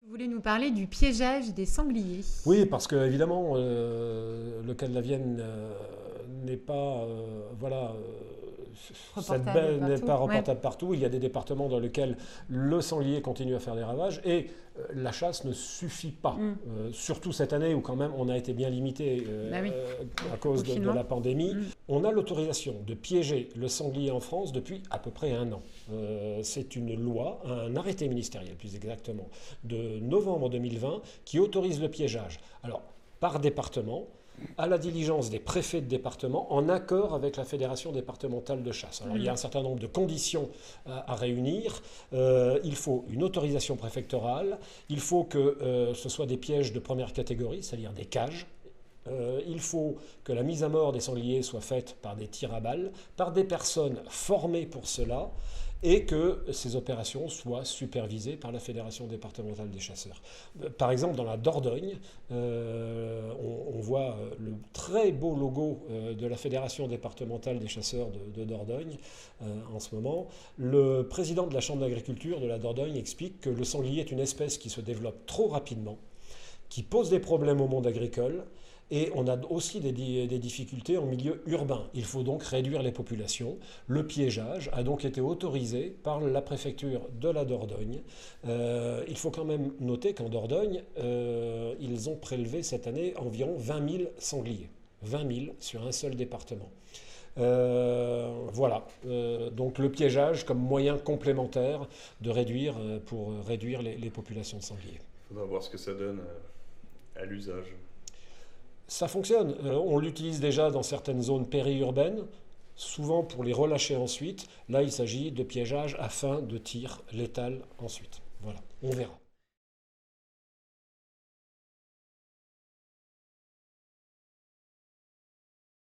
Vous voulez nous parler du piégeage des sangliers? Oui, parce que évidemment, le cas de la Vienne n'est pas, cette Reportable baie n'est partout. pas Ouais. reportable partout. Il y a des départements dans lesquels le sanglier continue à faire des ravages et la chasse ne suffit pas. Mm. Surtout cette année où quand même on a été bien limité Bah oui. à cause de Confinement. la pandémie. Mm. On a l'autorisation de piéger le sanglier en France depuis à peu près un an. C'est une loi, un arrêté ministériel plus exactement, de novembre 2020 qui autorise le piégeage. Alors, par département, à la diligence des préfets de département, en accord avec la Fédération départementale de chasse. Alors, il y a un certain nombre de conditions à réunir. Il faut une autorisation préfectorale, il faut que ce soit des pièges de première catégorie, c'est-à-dire des cages. Il faut que la mise à mort des sangliers soit faite par des tirs à balles, par des personnes formées pour cela, et que ces opérations soient supervisées par la Fédération départementale des chasseurs. Par exemple, dans la Dordogne, on voit le très beau logo de la Fédération départementale des chasseurs de Dordogne en ce moment. Le président de la Chambre d'agriculture de la Dordogne explique que le sanglier est une espèce qui se développe trop rapidement, qui pose des problèmes au monde agricole. Et on a aussi des difficultés en milieu urbain. Il faut donc réduire les populations. Le piégeage a donc été autorisé par la préfecture de la Dordogne. Il faut quand même noter qu'en Dordogne, ils ont prélevé cette année environ 20 000 sangliers. 20 000 sur un seul département. Voilà, donc le piégeage comme moyen complémentaire de réduire, pour réduire les populations de sangliers. Il faudra voir ce que ça donne à l'usage. Ça fonctionne. On l'utilise déjà dans certaines zones périurbaines, souvent pour les relâcher ensuite. Là, il s'agit de piégeage à fin de tir létal ensuite. Voilà, on verra.